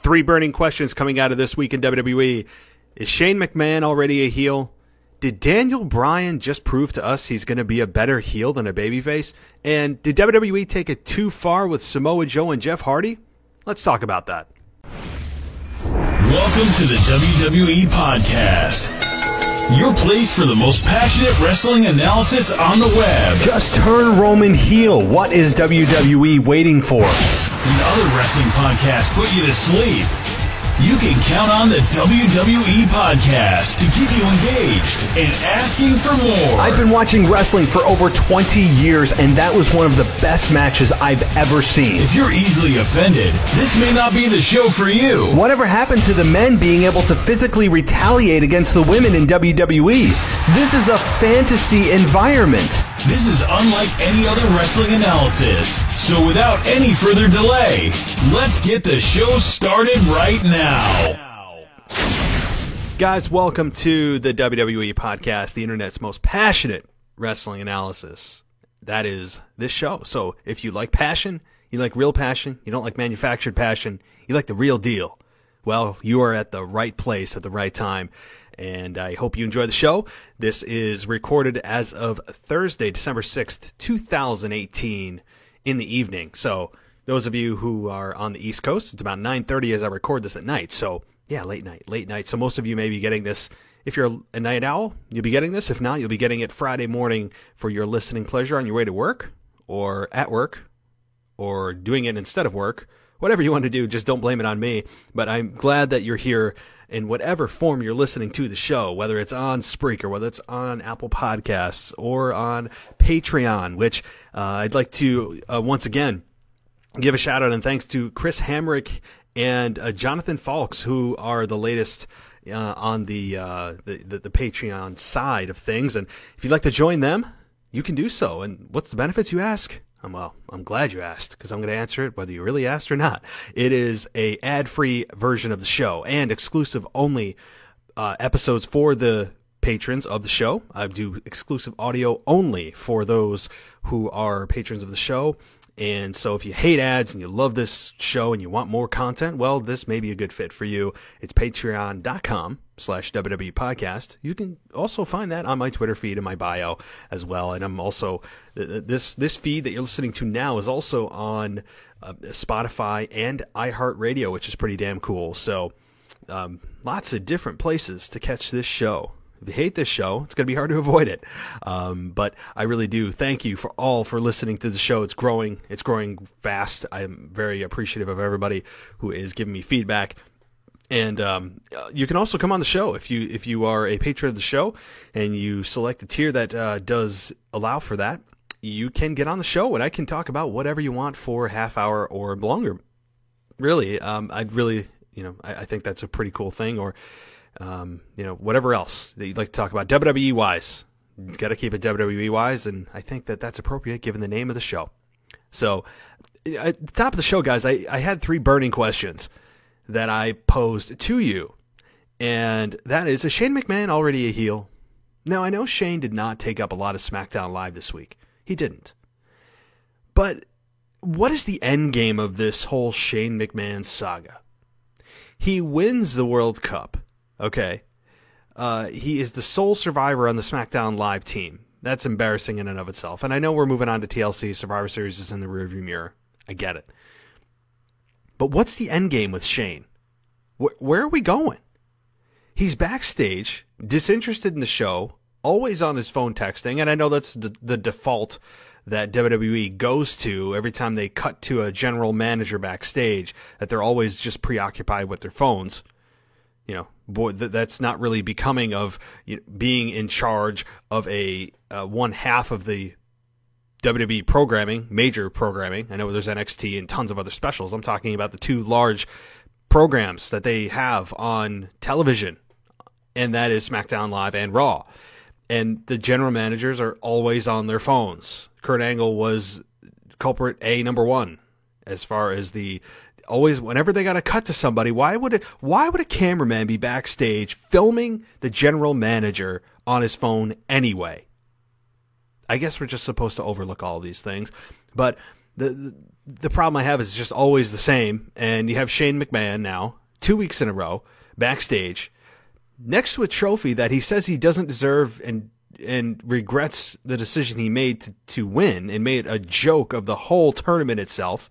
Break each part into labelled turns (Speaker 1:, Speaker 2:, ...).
Speaker 1: Three burning questions coming out of this week in WWE. Is Shane McMahon already a heel? Did Daniel Bryan just prove to us he's going to be a better heel than a babyface? And did WWE take it too far with Samoa Joe and Jeff Hardy? Let's talk about that.
Speaker 2: Welcome to the WWE Podcast, your place for the most passionate wrestling analysis on the web.
Speaker 1: Just turn Roman heel. What is WWE waiting for?
Speaker 2: When other wrestling podcasts put you to sleep, you can count on the WWE Podcast to keep you engaged and asking for more.
Speaker 1: I've been watching wrestling for over 20 years, and that was one of the best matches I've ever seen.
Speaker 2: If you're easily offended, this may not be the show for you.
Speaker 1: Whatever happened to the men being able to physically retaliate against the women in WWE? This is a fantasy environment.
Speaker 2: This is unlike any other wrestling analysis. So without any further delay, let's get the show started right now.
Speaker 1: Guys, welcome to the WWE Podcast, the internet's most passionate wrestling analysis. That is this show. So if you like passion, you like real passion, you don't like manufactured passion, you like the real deal, well, you are at the right place at the right time. And I hope you enjoy the show. This is recorded as of Thursday, December 6th, 2018 in the evening. So those of you who are on the East Coast, it's about 9:30 as I record this at night. So yeah, late night. So most of you may be getting this. If you're a night owl, you'll be getting this. If not, you'll be getting it Friday morning for your listening pleasure on your way to work or at work or doing it instead of work. Whatever you want to do, just don't blame it on me. But I'm glad that you're here in whatever form you're listening to the show, whether it's on Spreaker, whether it's on Apple Podcasts, or on Patreon, which I'd like to, once again, give a shout-out and thanks to Chris Hamrick and Jonathan Falks, who are the latest on the Patreon side of things. And if you'd like to join them, you can do so. And what's the benefits, you ask? Well, I'm glad you asked, because I'm going to answer it whether you really asked or not. It is a ad-free version of the show and exclusive only episodes for the patrons of the show. I do exclusive audio only for those who are patrons of the show. And so if you hate ads and you love this show and you want more content, well, this may be a good fit for you. It's patreon.com/WWE Podcast. You can also find that on my Twitter feed in my bio as well. And I'm also, this feed that you're listening to now is also on Spotify and iHeartRadio, which is pretty damn cool. So lots of different places to catch this show. If you hate this show, it's going to be hard to avoid it. But I really do thank you for listening to the show. It's growing fast. I'm very appreciative of everybody who is giving me feedback. And you can also come on the show if you are a patron of the show and you select a tier that does allow for that. You can get on the show and I can talk about whatever you want for a half hour or longer. Really, I think that's a pretty cool thing. Or whatever else that you'd like to talk about WWE wise. You got to keep it WWE wise, and I think that that's appropriate given the name of the show. So, at the top of the show, guys, I had three burning questions that I posed to you, and that is Shane McMahon already a heel? Now, I know Shane did not take up a lot of SmackDown Live this week. He didn't. But what is the end game of this whole Shane McMahon saga? He wins the World Cup. Okay. He is the sole survivor on the SmackDown Live team. That's embarrassing in and of itself. And I know we're moving on to TLC. Survivor Series is in the rearview mirror. I get it. But what's the end game with Shane? Where are we going? He's backstage, disinterested in the show, always on his phone texting. And I know that's the default that WWE goes to every time they cut to a general manager backstage, that they're always just preoccupied with their phones. Boy, that's not really becoming of being in charge of a one half of the WWE programming, major programming. I know there's NXT and tons of other specials. I'm talking about the two large programs that they have on television, and that is SmackDown Live and Raw. And the general managers are always on their phones. Kurt Angle was culprit number one as far as always, whenever they got to cut to somebody, why would a cameraman be backstage filming the general manager on his phone anyway? I guess we're just supposed to overlook all these things, but the problem I have is just always the same. And you have Shane McMahon now, 2 weeks in a row, backstage, next to a trophy that he says he doesn't deserve and regrets the decision he made to win, and made a joke of the whole tournament itself.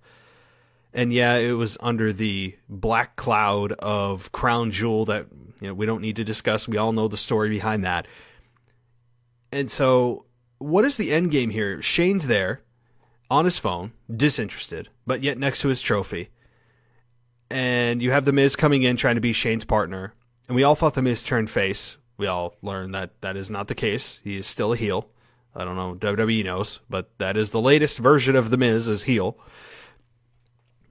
Speaker 1: And yeah, it was under the black cloud of Crown Jewel that we don't need to discuss. We all know the story behind that. And so, what is the end game here? Shane's there on his phone, disinterested, but yet next to his trophy. And you have The Miz coming in trying to be Shane's partner. And we all thought The Miz turned face. We all learned that that is not the case. He is still a heel. I don't know, WWE knows, but that is the latest version of The Miz as heel.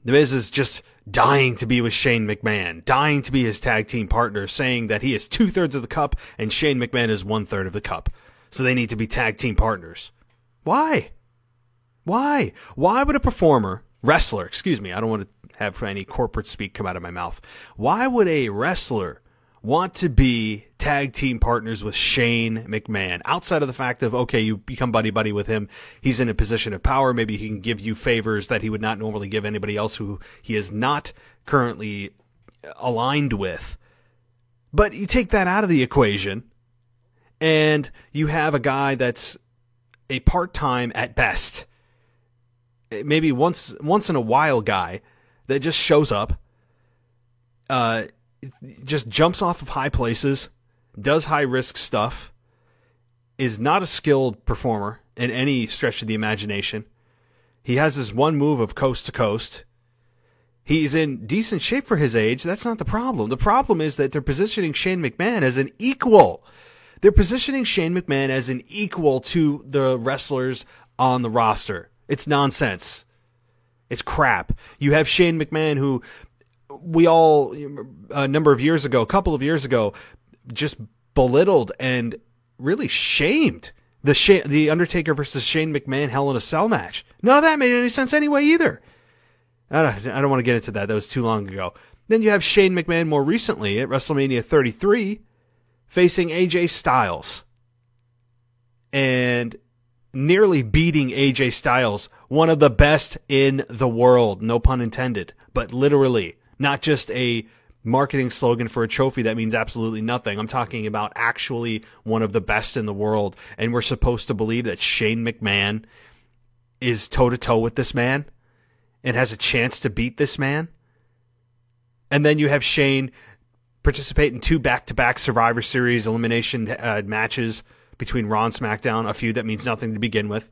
Speaker 1: The Miz is just dying to be with Shane McMahon, dying to be his tag team partner, saying that he is 2/3 of the cup and Shane McMahon is 1/3 of the cup. So they need to be tag team partners. Why? Why? Why would a wrestler, excuse me, I don't want to have any corporate speak come out of my mouth. Why would a wrestler want to be tag team partners with Shane McMahon? Outside of the fact of, okay, you become buddy-buddy with him, he's in a position of power, maybe he can give you favors that he would not normally give anybody else who he is not currently aligned with. But you take that out of the equation, and you have a guy that's a part-time at best, maybe once in a while guy that just shows up, just jumps off of high places, does high-risk stuff, is not a skilled performer in any stretch of the imagination. He has his one move of coast to coast. He's in decent shape for his age. That's not the problem. The problem is that they're positioning Shane McMahon as an equal. They're positioning Shane McMahon as an equal to the wrestlers on the roster. It's nonsense. It's crap. You have Shane McMahon, who we all, a couple of years ago, just belittled and really shamed the Undertaker versus Shane McMahon Hell in a Cell match. None of that made any sense anyway either. I don't want to get into that. That was too long ago. Then you have Shane McMahon more recently at WrestleMania 33 facing AJ Styles and nearly beating AJ Styles, one of the best in the world, no pun intended, but literally, not just a marketing slogan for a trophy that means absolutely nothing. I'm talking about actually one of the best in the world, and we're supposed to believe that Shane McMahon is toe-to-toe with this man and has a chance to beat this man. And then you have Shane participate in 2 back-to-back Survivor Series elimination matches between Raw and SmackDown, a feud that means nothing to begin with.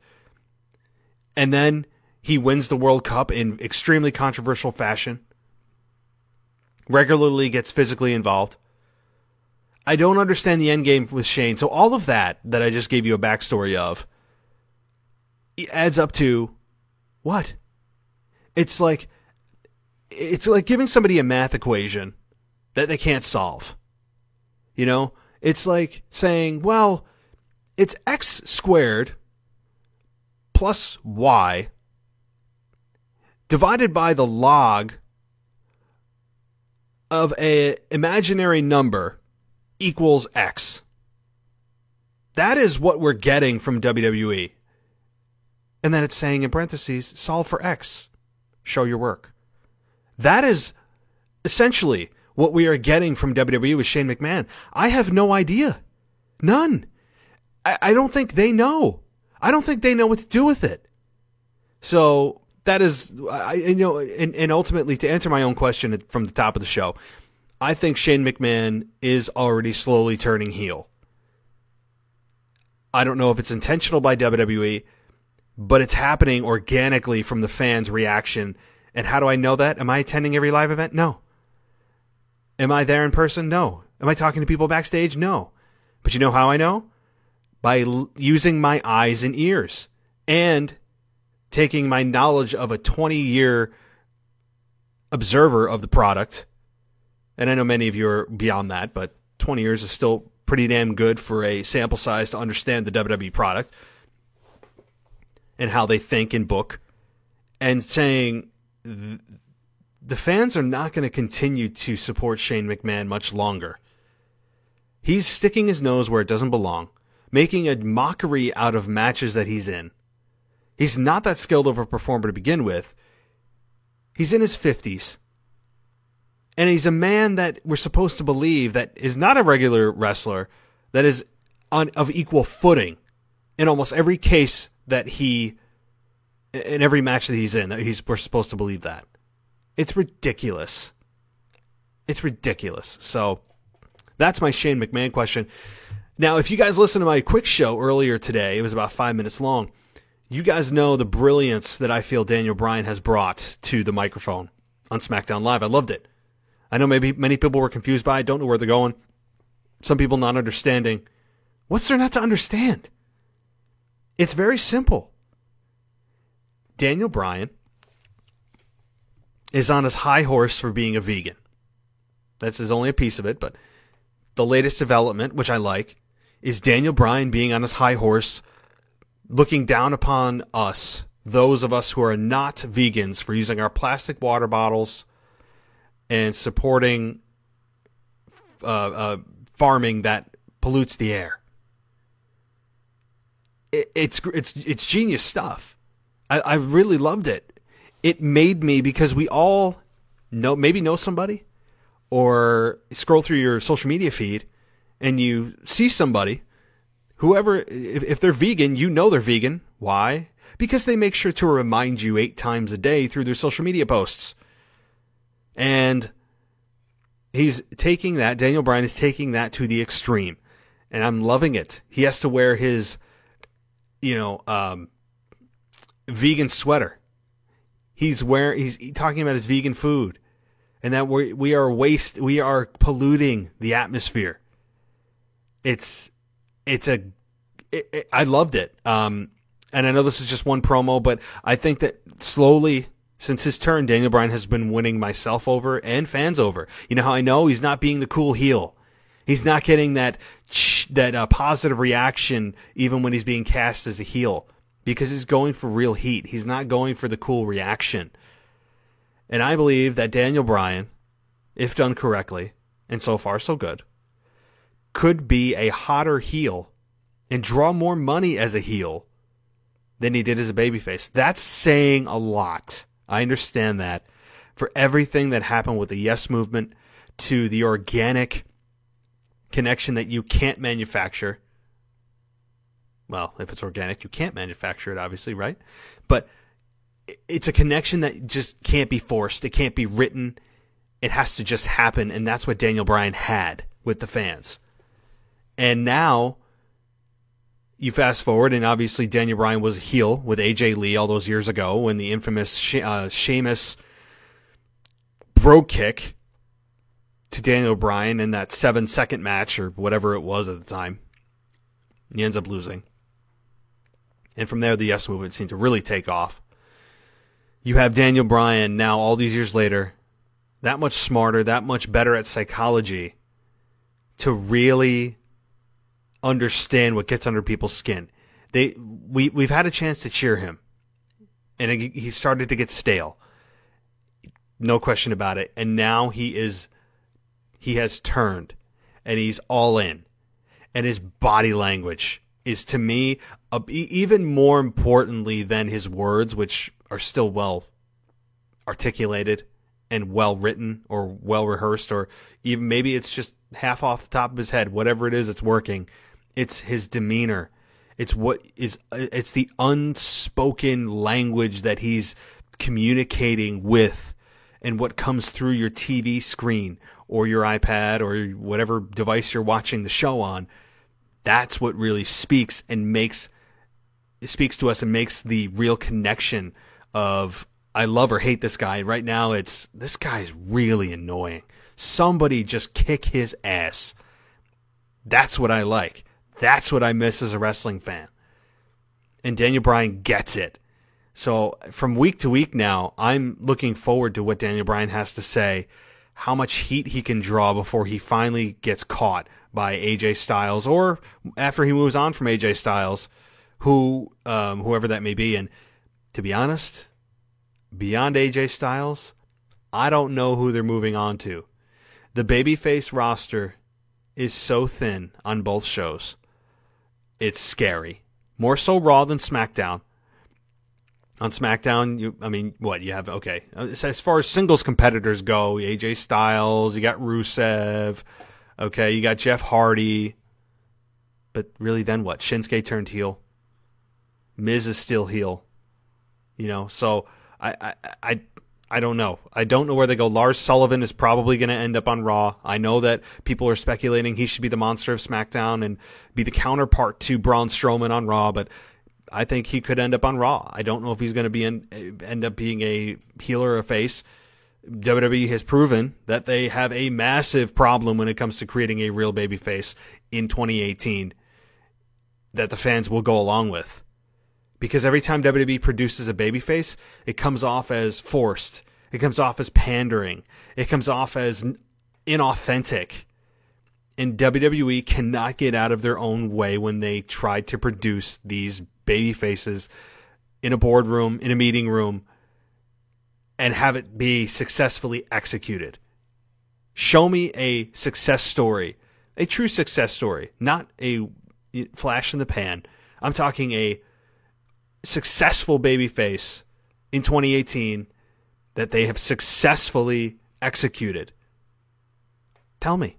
Speaker 1: And then he wins the World Cup in extremely controversial fashion, regularly gets physically involved. I don't understand the end game with Shane. So all of that I just gave you a backstory of, it adds up to what? It's like giving somebody a math equation that they can't solve. It's like saying, well, it's x squared plus y divided by the log of an imaginary number equals X. That is what we're getting from WWE. And then it's saying in parentheses, solve for X. Show your work. That is essentially what we are getting from WWE with Shane McMahon. I have no idea. None. I don't think they know. I don't think they know what to do with it. So that is, and ultimately, to answer my own question from the top of the show, I think Shane McMahon is already slowly turning heel. I don't know if it's intentional by WWE, but it's happening organically from the fans' reaction. And how do I know that? Am I attending every live event? No. Am I there in person? No. Am I talking to people backstage? No. But you know how I know? By using my eyes and ears and taking my knowledge of a 20-year observer of the product. And I know many of you are beyond that, but 20 years is still pretty damn good for a sample size to understand the WWE product and how they think and book. And saying the fans are not going to continue to support Shane McMahon much longer. He's sticking his nose where it doesn't belong, making a mockery out of matches that he's in. He's not that skilled of a performer to begin with. He's in his 50s. And he's a man that we're supposed to believe that is not a regular wrestler, that is of equal footing in almost every case that in every match that he's in. We're supposed to believe that. It's ridiculous. It's ridiculous. So that's my Shane McMahon question. Now, if you guys listened to my quick show earlier today, it was about 5 minutes long, you guys know the brilliance that I feel Daniel Bryan has brought to the microphone on SmackDown Live. I loved it. I know maybe many people were confused by it, don't know where they're going. Some people not understanding. What's there not to understand? It's very simple. Daniel Bryan is on his high horse for being a vegan. That's only a piece of it, but the latest development, which I like, is Daniel Bryan being on his high horse, looking down upon us, those of us who are not vegans, for using our plastic water bottles and supporting farming that pollutes the air. It's genius stuff. I really loved it. It made me, because we all know somebody, or scroll through your social media feed and you see somebody, whoever, if they're vegan, you know they're vegan. Why? Because they make sure to remind you 8 times a day through their social media posts. And Daniel Bryan is taking that to the extreme. And I'm loving it. He has to wear his, vegan sweater. He's talking about his vegan food. And that we are polluting the atmosphere. I loved it. And I know this is just one promo, but I think that slowly, since his turn, Daniel Bryan has been winning myself over and fans over. You know how I know? He's not being the cool heel. He's not getting that positive reaction even when he's being cast as a heel, because he's going for real heat. He's not going for the cool reaction. And I believe that Daniel Bryan, if done correctly, and so far so good, could be a hotter heel and draw more money as a heel than he did as a babyface. That's saying a lot. I understand that. For everything that happened with the Yes Movement, to the organic connection that you can't manufacture. Well, if it's organic, you can't manufacture it, obviously, right? But it's a connection that just can't be forced. It can't be written. It has to just happen, and that's what Daniel Bryan had with the fans. And now, you fast forward, and obviously Daniel Bryan was a heel with AJ Lee all those years ago when the infamous Sheamus bro kick to Daniel Bryan in that 7-second match, or whatever it was at the time. He ends up losing. And from there, the Yes Movement seemed to really take off. You have Daniel Bryan now, all these years later, that much smarter, that much better at psychology to really understand what gets under people's skin. We've had a chance to cheer him, and he started to get stale. No question about it. And now he has turned, and he's all in. And his body language is, to me, even more importantly than his words, which are still well articulated and well written or well rehearsed, or even maybe it's just half off the top of his head. Whatever it is, it's working. It's his demeanor. It's the unspoken language that he's communicating with, and what comes through your TV screen or your iPad or whatever device you're watching the show on. That's what really speaks to us and makes the real connection of, I love or hate this guy. Right now, this guy's really annoying. Somebody just kick his ass. That's what I like. That's what I miss as a wrestling fan. And Daniel Bryan gets it. So from week to week now, I'm looking forward to what Daniel Bryan has to say, how much heat he can draw before he finally gets caught by AJ Styles, or after he moves on from AJ Styles, whoever that may be. And to be honest, beyond AJ Styles, I don't know who they're moving on to. The babyface roster is so thin on both shows. It's scary. More so Raw than SmackDown. On SmackDown, you have, okay. As far as singles competitors go, AJ Styles, you got Rusev, okay, you got Jeff Hardy. But really, then what? Shinsuke turned heel. Miz is still heel. So I don't know. I don't know where they go. Lars Sullivan is probably going to end up on Raw. I know that people are speculating he should be the monster of SmackDown and be the counterpart to Braun Strowman on Raw, but I think he could end up on Raw. I don't know if he's going to end up being a heel or a face. WWE has proven that they have a massive problem when it comes to creating a real babyface in 2018 that the fans will go along with. Because every time WWE produces a babyface, it comes off as forced. It comes off as pandering. It comes off as inauthentic. And WWE cannot get out of their own way when they try to produce these baby faces in a boardroom, in a meeting room, and have it be successfully executed. Show me a success story, a true success story, not a flash in the pan. I'm talking a successful baby face in 2018 that they have successfully executed. Tell me.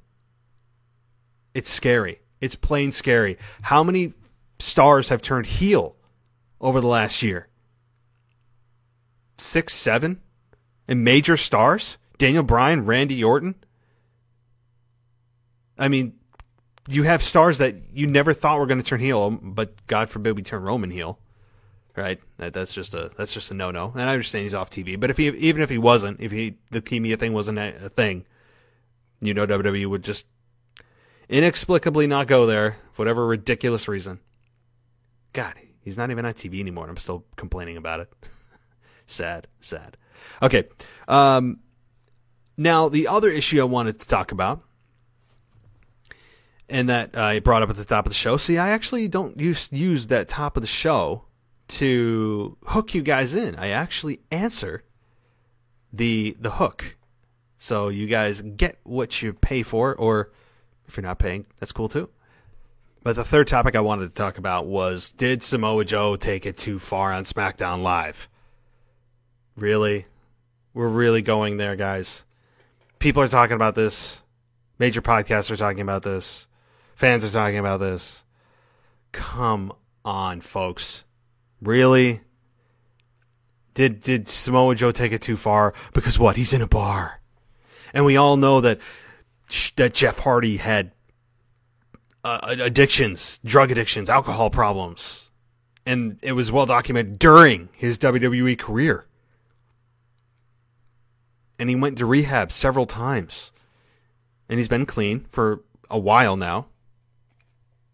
Speaker 1: It's scary. It's plain scary. How many stars have turned heel over the last year? 6, 7? And major stars? Daniel Bryan, Randy Orton? I mean, you have stars that you never thought were going to turn heel, but God forbid we turn Roman heel. Right? That's just a no-no. And I understand he's off TV, but even if he wasn't, the leukemia thing wasn't a thing, WWE would just inexplicably not go there for whatever ridiculous reason. God, he's not even on TV anymore, and I'm still complaining about it. Sad. Okay. Now, the other issue I wanted to talk about, and that I brought up at the top of the show. See, I actually don't use that top of the show to hook you guys in. I actually answer the hook. So you guys get what you pay for, or if you're not paying, that's cool too. But the third topic I wanted to talk about was, did Samoa Joe take it too far on SmackDown Live? Really? We're really going there, guys. People are talking about this. Major podcasts are talking about this. Fans are talking about this. Come on, folks. Really? Did Samoa Joe take it too far? Because what? He's in a bar. And we all know that Jeff Hardy had addictions, drug addictions, alcohol problems. And it was well documented during his WWE career. And he went to rehab several times. And he's been clean for a while now.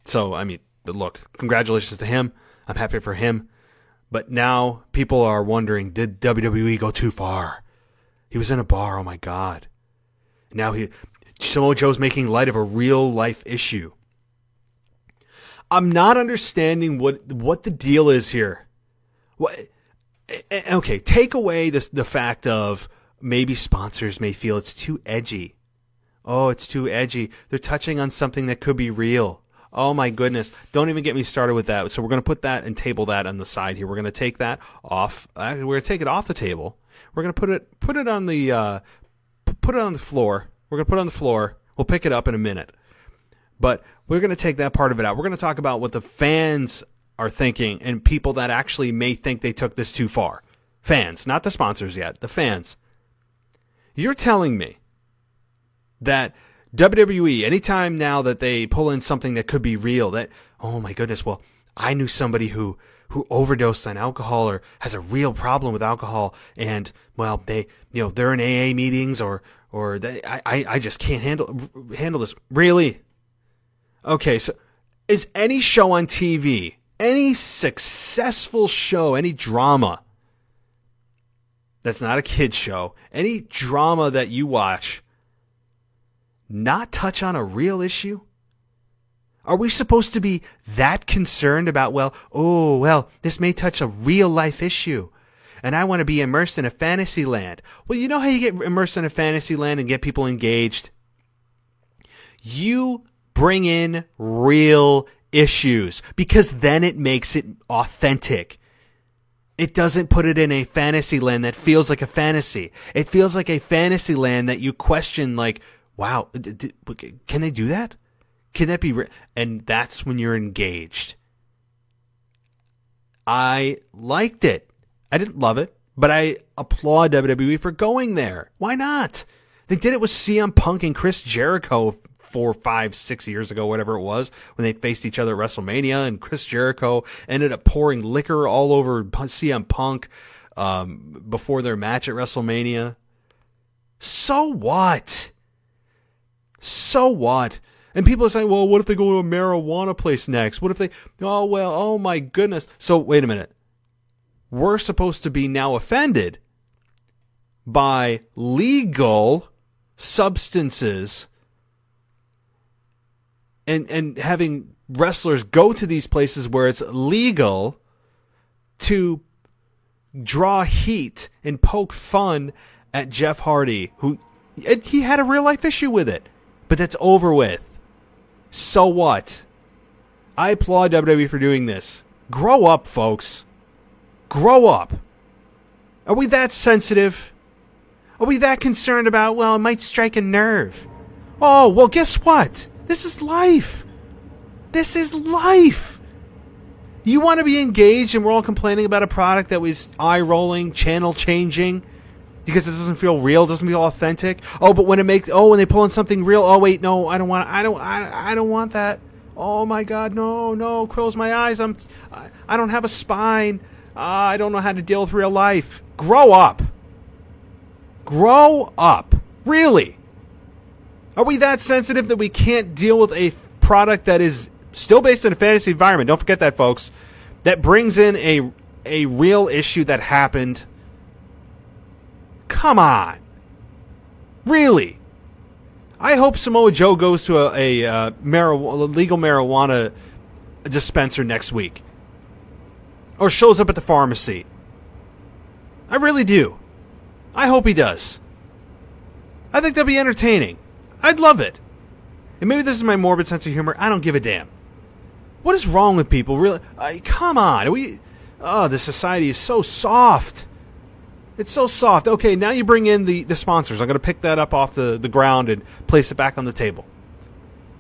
Speaker 1: So, but look, congratulations to him. I'm happy for him. But now people are wondering, did WWE go too far? He was in a bar, oh my God. Now Samoa Joe's making light of a real life issue. I'm not understanding what the deal is here. Okay, take away the fact of maybe sponsors may feel it's too edgy. Oh, it's too edgy. They're touching on something that could be real. Oh my goodness. Don't even get me started with that. So we're going to put that and table that on the side here. We're going to take that off. We're going to take it off the table. We're going to put it on the floor. We're going to put it on the floor. We'll pick it up in a minute. But we're going to take that part of it out. We're going to talk about what the fans are thinking and people that actually may think they took this too far. Fans, not the sponsors yet. The fans. You're telling me that WWE, anytime now that they pull in something that could be real, that, oh my goodness, well, I knew somebody who overdosed on alcohol or has a real problem with alcohol, and, well, they're in AA meetings or I just can't handle this. Really? Okay, so is any show on TV, any successful show, any drama that's not a kid's show, any drama that you watch, not touch on a real issue? Are we supposed to be that concerned about, this may touch a real life issue, and I want to be immersed in a fantasy land? Well, you know how you get immersed in a fantasy land and get people engaged? You bring in real issues, because then it makes it authentic. It doesn't put it in a fantasy land that feels like a fantasy. It feels like a fantasy land that you question, like, wow, can they do that? Can that be and that's when you're engaged. I liked it. I didn't love it, but I applaud WWE for going there. Why not? They did it with CM Punk and Chris Jericho 4, 5, 6 years ago, whatever it was, when they faced each other at WrestleMania, and Chris Jericho ended up pouring liquor all over CM Punk before their match at WrestleMania. So what? So what? And people are saying, well, what if they go to a marijuana place next? What if they, oh my goodness. So wait a minute. We're supposed to be now offended by legal substances and having wrestlers go to these places where it's legal to draw heat and poke fun at Jeff Hardy, who he had a real life issue with it, but that's over with. So what? I applaud WWE for doing this. Grow up, folks. Grow up. Are we that sensitive? Are we that concerned about, well, it might strike a nerve? Oh, well, guess what? This is life. This is life. You want to be engaged and we're all complaining about a product that was eye-rolling, channel-changing, because it doesn't feel real, doesn't feel authentic. Oh, but when when they pull in something real, oh wait, no, I don't want that. Oh my God, no, close my eyes. I don't have a spine. I don't know how to deal with real life. Grow up. Grow up. Really. Are we that sensitive that we can't deal with a product that is still based in a fantasy environment? Don't forget that, folks. That brings in a real issue that happened. Come on. Really? I hope Samoa Joe goes to a legal marijuana dispenser next week. Or shows up at the pharmacy. I really do. I hope he does. I think that'd be entertaining. I'd love it. And maybe this is my morbid sense of humor. I don't give a damn. What is wrong with people? Really? Come on. This society is so soft. It's so soft. Okay, now you bring in the sponsors. I'm going to pick that up off the ground and place it back on the table.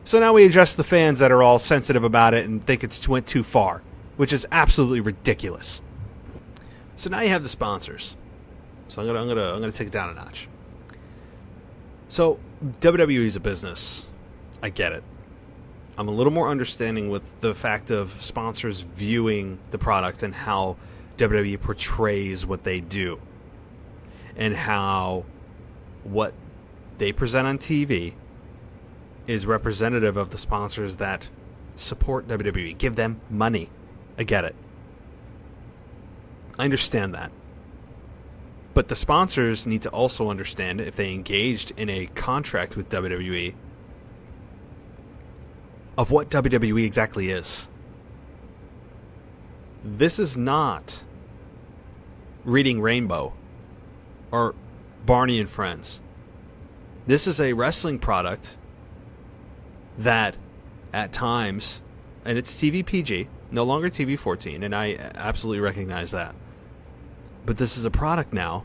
Speaker 1: So now we address the fans that are all sensitive about it and think it's went too far, which is absolutely ridiculous. So now you have the sponsors. So I'm gonna take it down a notch. So WWE is a business. I get it. I'm a little more understanding with the fact of sponsors viewing the product and how WWE portrays what they do. And how what they present on TV is representative of the sponsors that support WWE. Give them money. I get it. I understand that. But the sponsors need to also understand, if they engaged in a contract with WWE, of what WWE exactly is. This is not Reading Rainbow or Barney and Friends. This is a wrestling product that at times, and it's TV PG, no longer TV 14, and I absolutely recognize that. But this is a product now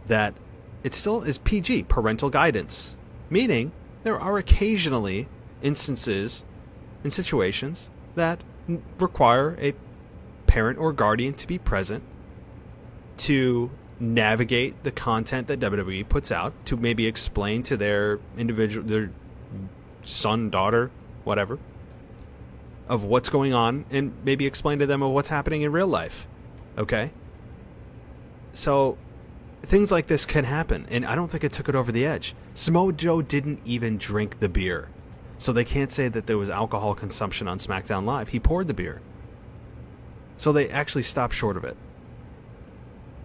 Speaker 1: that it still is PG, parental guidance, meaning there are occasionally instances and situations that require a parent or guardian to be present to navigate the content that WWE puts out, to maybe explain to their son, daughter, whatever, of what's going on, and maybe explain to them of what's happening in real life. Okay? So things like this can happen, and I don't think it took it over the edge. Samoa Joe didn't even drink the beer, so they can't say that there was alcohol consumption on SmackDown Live. He poured the beer. So they actually stopped short of it.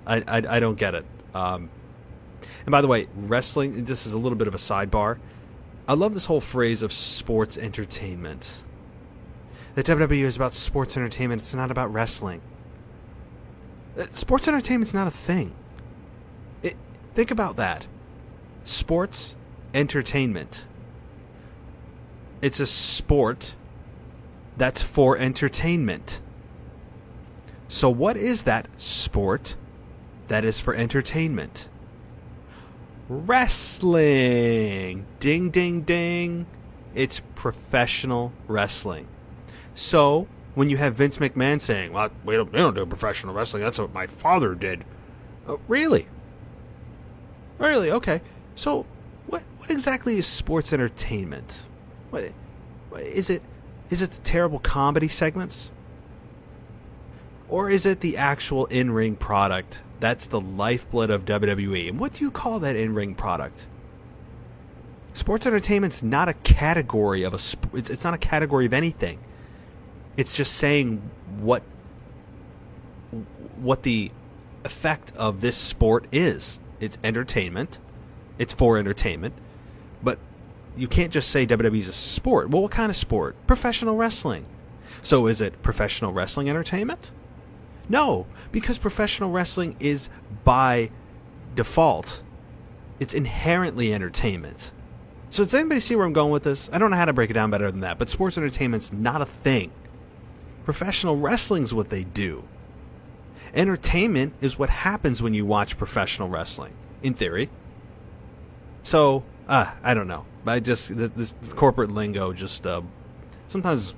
Speaker 1: I don't get it. And by the way, wrestling, this is a little bit of a sidebar. I love this whole phrase of sports entertainment. The WWE is about sports entertainment. It's not about wrestling. Sports entertainment's not a thing. Think about that. Sports entertainment. It's a sport that's for entertainment. So what is that sport that is for entertainment? Wrestling! Ding, ding, ding. It's professional wrestling. So, when you have Vince McMahon saying, well, we don't do professional wrestling, that's what my father did. Oh, really? Really? Okay. So, what exactly is sports entertainment? What is it? Is it the terrible comedy segments? Or is it the actual in-ring product that's the lifeblood of WWE? And what do you call that in-ring product? Sports entertainment's not a category of it's not a category of anything. It's just saying what the effect of this sport is. It's entertainment. It's for entertainment. But you can't just say WWE's a sport. Well, what kind of sport? Professional wrestling. So is it professional wrestling entertainment? No, because professional wrestling is by default. It's inherently entertainment. So does anybody see where I'm going with this? I don't know how to break it down better than that, but sports entertainment's not a thing. Professional wrestling's what they do. Entertainment is what happens when you watch professional wrestling, in theory. So, I don't know. This corporate lingo just sometimes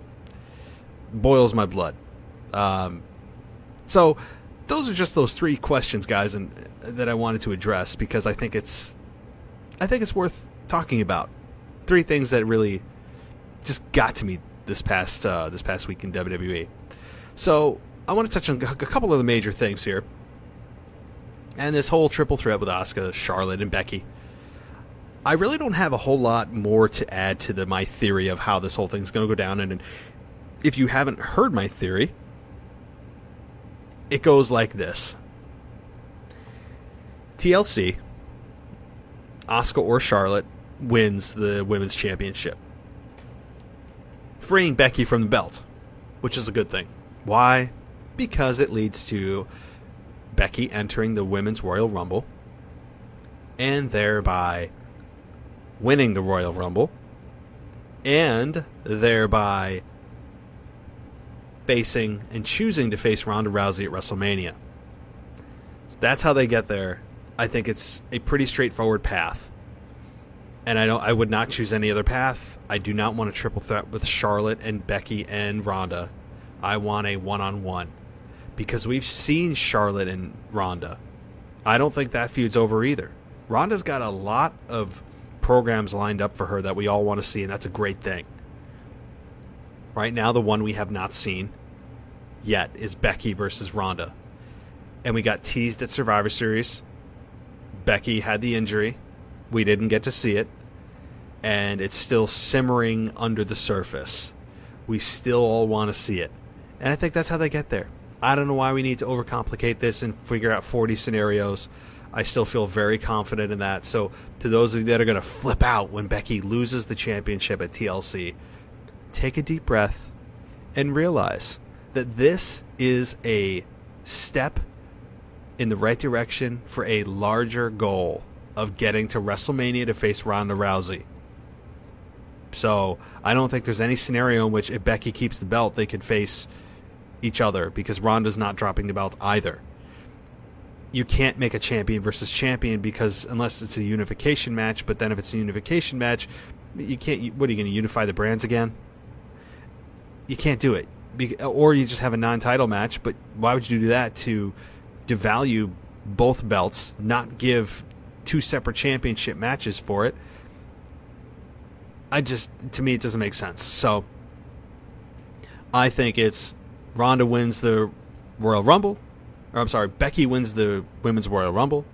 Speaker 1: boils my blood. So, those are just those three questions, guys, and that I wanted to address because I think it's worth talking about. Three things that really just got to me this past week in WWE. So I want to touch on a couple of the major things here, and this whole triple threat with Asuka, Charlotte, and Becky. I really don't have a whole lot more to add to my theory of how this whole thing's going to go down. And if you haven't heard my theory, it goes like this: TLC, Asuka or Charlotte wins the women's championship, freeing Becky from the belt, which is a good thing. Why? Because it leads to Becky entering the Women's Royal Rumble and thereby winning the Royal Rumble and thereby facing and choosing to face Ronda Rousey at WrestleMania. So that's how they get there. I think it's a pretty straightforward path. And I would not choose any other path. I do not want a triple threat with Charlotte and Becky and Ronda. I want a one-on-one. Because we've seen Charlotte and Ronda. I don't think that feud's over either. Ronda's got a lot of programs lined up for her that we all want to see, and that's a great thing. Right now, the one we have not seen yet is Becky versus Ronda. And we got teased at Survivor Series. Becky had the injury. We didn't get to see it. And it's still simmering under the surface. We still all want to see it. And I think that's how they get there. I don't know why we need to overcomplicate this and figure out 40 scenarios. I still feel very confident in that. So to those of you that are going to flip out when Becky loses the championship at TLC, take a deep breath and realize that this is a step in the right direction for a larger goal of getting to WrestleMania to face Ronda Rousey. So I don't think there's any scenario in which if Becky keeps the belt, they could face each other because Ronda's not dropping the belt either. You can't make a champion versus champion because unless it's a unification match, but then if it's a unification match, you can't. What are you going to unify the brands again? You can't do it. Or you just have a non-title match, but why would you do that to devalue both belts, not give two separate championship matches for it? To me, it doesn't make sense. So, I think it's Ronda wins the Royal Rumble, Becky wins the Women's Royal Rumble,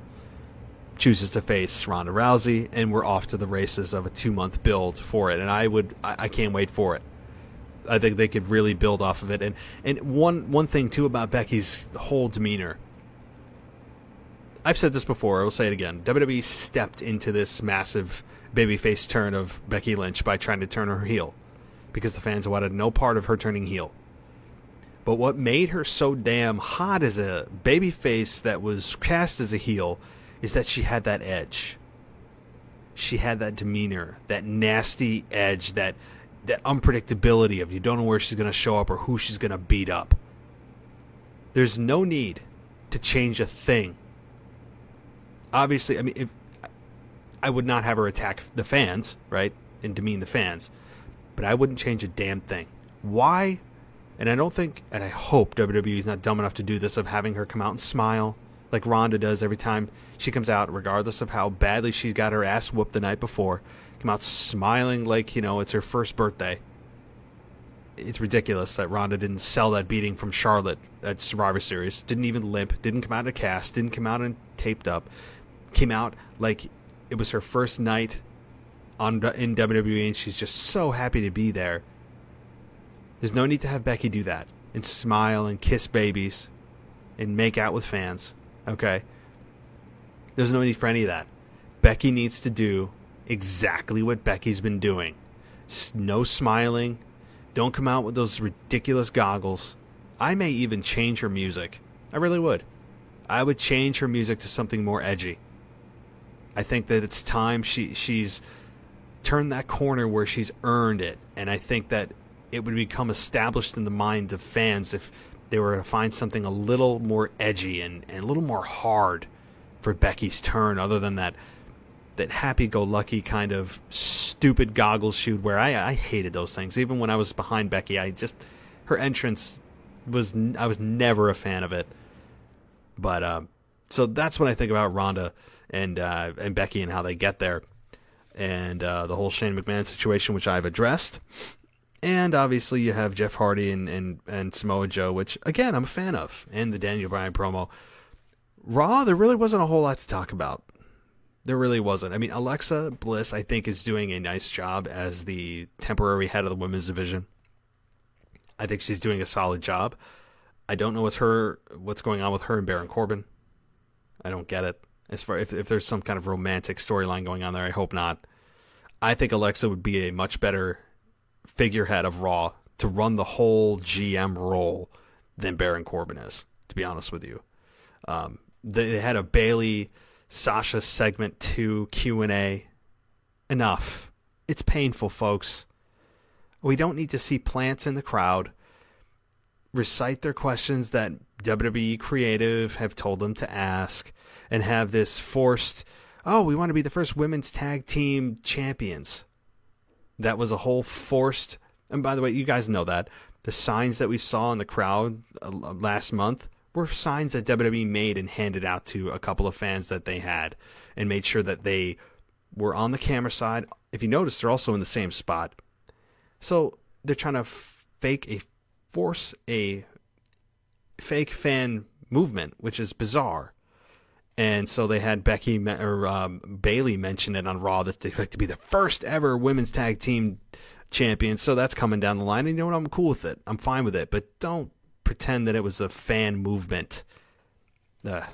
Speaker 1: chooses to face Ronda Rousey, and we're off to the races of a 2-month build for it. And I can't wait for it. I think they could really build off of it. And one thing too about Becky's whole demeanor. I've said this before, I will say it again. WWE stepped into this massive babyface turn of Becky Lynch by trying to turn her heel because the fans wanted no part of her turning heel. But what made her so damn hot as a babyface that was cast as a heel is that she had that edge. She had that demeanor, that nasty edge, that unpredictability of you don't know where she's going to show up or who she's going to beat up. There's no need to change a thing. Obviously, I mean, if I would not have her attack the fans, right, and demean the fans, but I wouldn't change a damn thing. Why? And I don't think, and I hope WWE is not dumb enough to do this, of having her come out and smile like Ronda does every time she comes out, regardless of how badly she got her ass whooped the night before. Come out smiling like, it's her first birthday. It's ridiculous that Ronda didn't sell that beating from Charlotte at Survivor Series. Didn't even limp. Didn't come out in a cast. Didn't come out and taped up. Came out like it was her first night in WWE, and she's just so happy to be there. There's no need to have Becky do that and smile and kiss babies and make out with fans. Okay? There's no need for any of that. Becky needs to do exactly what Becky's been doing. No smiling. Don't come out with those ridiculous goggles. I may even change her music. I really would. I would change her music to something more edgy. I think that it's time she's turned that corner where she's earned it. And I think that it would become established in the mind of fans if they were to find something a little more edgy and a little more hard for Becky's turn, other than that happy-go-lucky kind of stupid goggles shoot where I hated those things. Even when I was behind Becky, her entrance I was never a fan of it. But so that's what I think about Ronda and Becky and how they get there, and the whole Shane McMahon situation, which I've addressed. And obviously you have Jeff Hardy and Samoa Joe, which again I'm a fan of, and the Daniel Bryan promo. Raw, there really wasn't a whole lot to talk about. There really wasn't. I mean, Alexa Bliss, I think, is doing a nice job as the temporary head of the women's division. I think she's doing a solid job. I don't know what's going on with her and Baron Corbin. I don't get it. As far if there's some kind of romantic storyline going on there, I hope not. I think Alexa would be a much better figurehead of Raw to run the whole GM role than Baron Corbin is, to be honest with you. They had a Bayley Sasha segment 2 Q&A. Enough. It's painful, folks. We don't need to see plants in the crowd recite their questions that WWE creative have told them to ask, and have this forced, we want to be the first women's tag team champions. That was a whole forced, and by the way, you guys know that. The signs that we saw in the crowd last month were signs that WWE made and handed out to a couple of fans that they had, and made sure that they were on the camera side. If you notice, they're also in the same spot. So they're trying to force a fake fan movement, which is bizarre. And so they had Bayley mention it on Raw that they'd like to be the first ever women's tag team champion. So that's coming down the line. And you know what? I'm cool with it. I'm fine with it. But don't pretend that it was a fan movement. And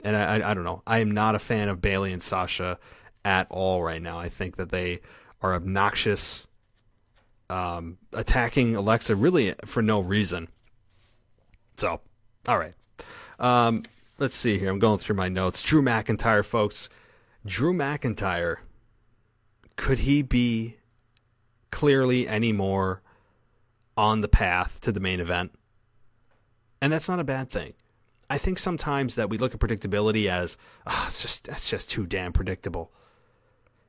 Speaker 1: I don't know. I am not a fan of Bayley and Sasha at all right now. I think that they are obnoxious, attacking Alexa really for no reason. So, all right. Let's see here. I'm going through my notes. Drew McIntyre, folks. Drew McIntyre, could he be clearly any more on the path to the main event? And that's not a bad thing. I think sometimes that we look at predictability as, that's just too damn predictable.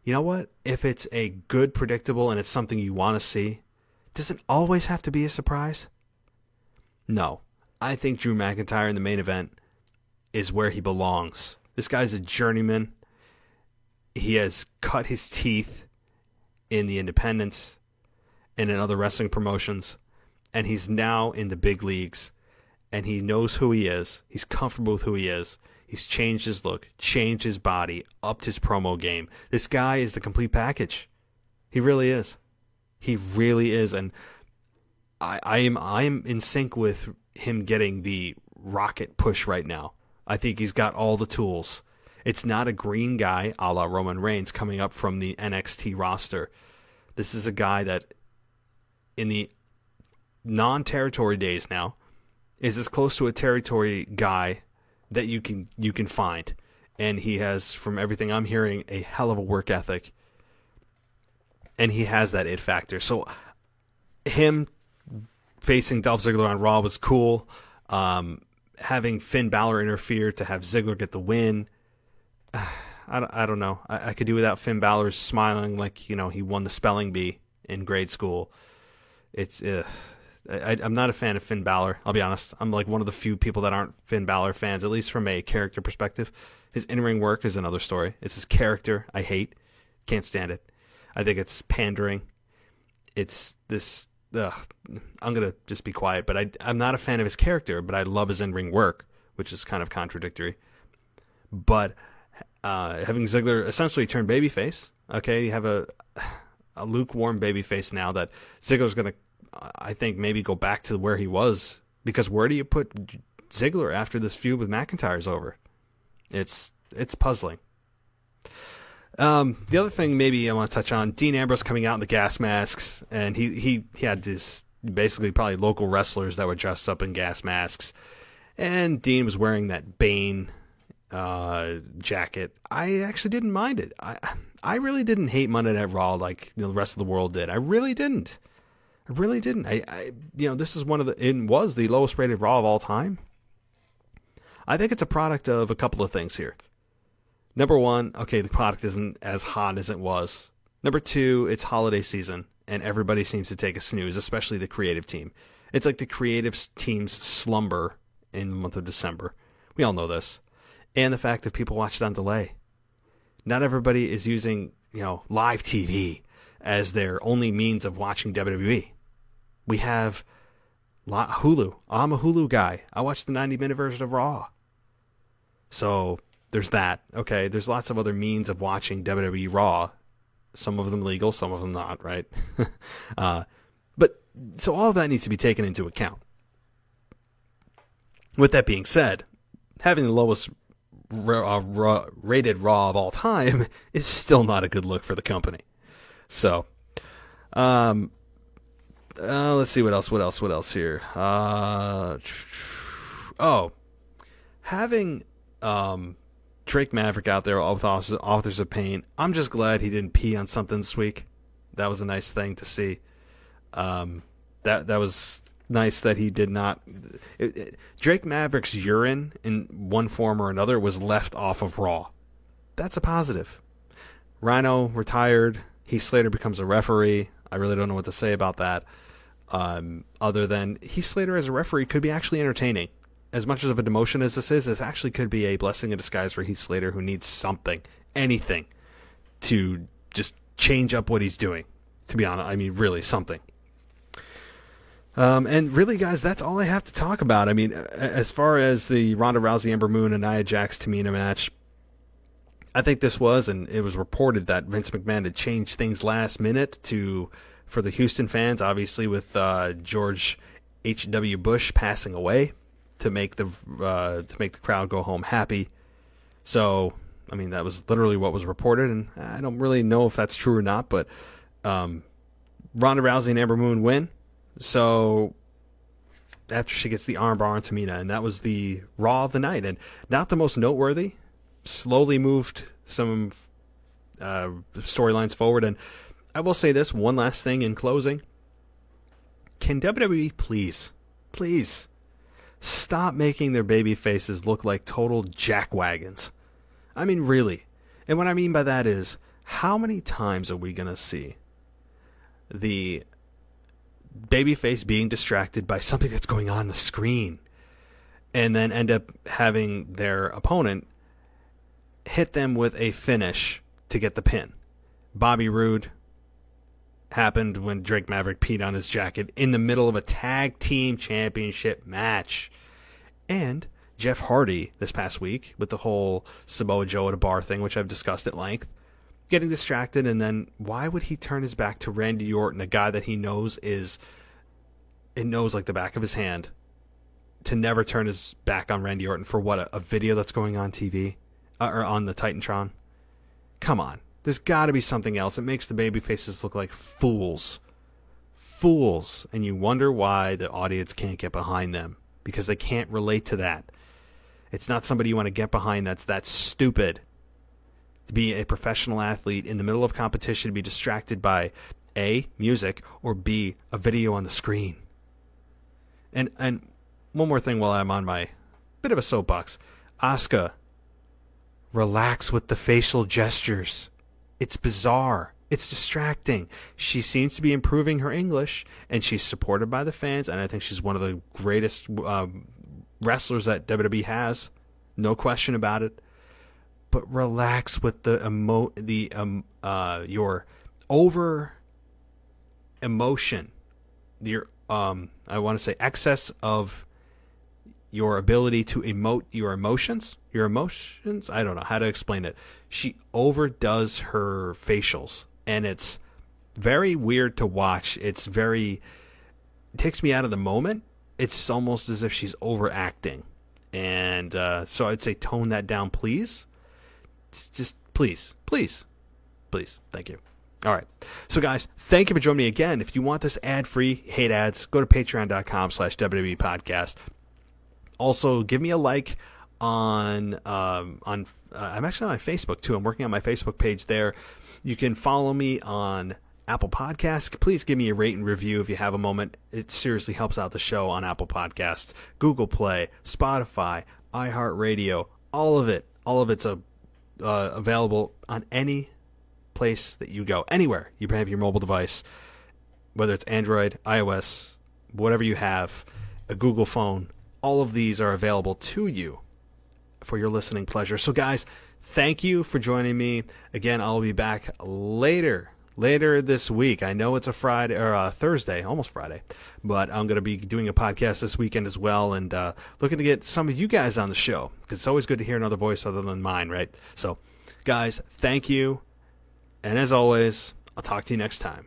Speaker 1: You know what? If it's a good predictable and it's something you want to see, does it always have to be a surprise? No. I think Drew McIntyre in the main event is where he belongs. This guy's a journeyman. He has cut his teeth in the independents and in other wrestling promotions, and he's now in the big leagues, and he knows who he is. He's comfortable with who he is. He's changed his look, changed his body, upped his promo game. This guy is the complete package. He really is. He really is, and I am in sync with him getting the rocket push right now. I think he's got all the tools. It's not a green guy a la Roman Reigns coming up from the NXT roster. This is a guy that in the non-territory days now is as close to a territory guy that you can find. And he has, from everything I'm hearing, a hell of a work ethic. And he has that it factor. So him facing Dolph Ziggler on Raw was cool. having Finn Balor interfere to have Ziggler get the win. I don't know. I could do without Finn Balor smiling like, he won the spelling bee in grade school. It's I'm not a fan of Finn Balor. I'll be honest. I'm like one of the few people that aren't Finn Balor fans, at least from a character perspective. His in-ring work is another story. It's his character I hate. Can't stand it. I think it's pandering. It's this... I'm going to just be quiet, but I'm not a fan of his character, but I love his in-ring work, which is kind of contradictory. But having Ziggler essentially turn babyface, okay, you have a lukewarm babyface now that Ziggler's going to, I think, maybe go back to where he was, because where do you put Ziggler after this feud with McIntyre's over? It's puzzling. The other thing maybe I want to touch on, Dean Ambrose coming out in the gas masks, and he had this basically probably local wrestlers that were dressed up in gas masks, and Dean was wearing that Bane jacket. I actually didn't mind it. I really didn't hate Monday Night Raw like the rest of the world did. I really didn't. This is it was the lowest rated Raw of all time. I think it's a product of a couple of things here. Number one, okay, the product isn't as hot as it was. Number two, it's holiday season, and everybody seems to take a snooze, especially the creative team. It's like the creative team's slumber in the month of December. We all know this. And the fact that people watch it on delay. Not everybody is using, live TV as their only means of watching WWE. We have Hulu. I'm a Hulu guy. I watch the 90-minute version of Raw. So... there's that. Okay, there's lots of other means of watching WWE Raw. Some of them legal, some of them not, right? But so all of that needs to be taken into account. With that being said, having the lowest rated Raw of all time is still not a good look for the company. So, let's see what else here. Having Drake Maverick out there with Authors of Pain. I'm just glad he didn't pee on something this week. That was a nice thing to see. That was nice that he did not. Drake Maverick's urine in one form or another was left off of Raw. That's a positive. Rhino retired. Heath Slater becomes a referee. I really don't know what to say about that. Other than Heath Slater as a referee could be actually entertaining. As much of a demotion as this is, this actually could be a blessing in disguise for Heath Slater, who needs something, anything, to just change up what he's doing. To be honest, I mean, really, something. And really, guys, that's all I have to talk about. I mean, as far as the Ronda Rousey, Ember Moon, and Nia Jax, Tamina match, I think this was, and it was reported that Vince McMahon had changed things last minute for the Houston fans, obviously with George H.W. Bush passing away, to make the crowd go home happy. So, I mean, that was literally what was reported, and I don't really know if that's true or not, but Ronda Rousey and Ember Moon win. So, after she gets the armbar on Tamina, and that was the Raw of the night, and not the most noteworthy, slowly moved some storylines forward, and I will say this, one last thing in closing. Can WWE please stop making their baby faces look like total jackwagons? I mean, really. And what I mean by that is, how many times are we going to see the babyface being distracted by something that's going on the screen and then end up having their opponent hit them with a finish to get the pin? Bobby Roode happened when Drake Maverick peed on his jacket in the middle of a tag team championship match. And Jeff Hardy this past week with the whole Samoa Joe at a bar thing, which I've discussed at length, getting distracted, and then why would he turn his back to Randy Orton, a guy that he knows knows like the back of his hand, to never turn his back on Randy Orton for what, a video that's going on TV or on the Titantron? Come on. There's got to be something else. It makes the baby faces look like fools. Fools. And you wonder why the audience can't get behind them. Because they can't relate to that. It's not somebody you want to get behind that's that stupid. To be a professional athlete in the middle of competition, to be distracted by A, music, or B, a video on the screen. And one more thing while I'm on my bit of a soapbox. Asuka, relax with the facial gestures. It's bizarre. It's distracting. She seems to be improving her English, and she's supported by the fans, and I think she's one of the greatest wrestlers that WWE has. No question about it. But relax with your over emotion. Your I want to say excess of your ability to emote your emotions. I don't know how to explain it. She overdoes her facials, and it's very weird to watch. It takes me out of the moment. It's almost as if she's overacting. And so I'd say tone that down, please. It's just please. Thank you. All right. So, guys, thank you for joining me again. If you want this ad-free, hate ads, go to patreon.com/WWE podcast. Also, give me a like on I'm actually on Facebook, too. I'm working on my Facebook page there. You can follow me on Apple Podcasts. Please give me a rate and review if you have a moment. It seriously helps out the show on Apple Podcasts, Google Play, Spotify, iHeartRadio, all of it's available on any place that you go. Anywhere you have your mobile device, whether it's Android, iOS, whatever you have, a Google phone, all of these are available to you for your listening pleasure. So, guys, thank you for joining me. Again, I'll be back later this week. I know it's a Friday or a Thursday, almost Friday, but I'm going to be doing a podcast this weekend as well, and looking to get some of you guys on the show, because it's always good to hear another voice other than mine, right? So, guys, thank you, and as always, I'll talk to you next time.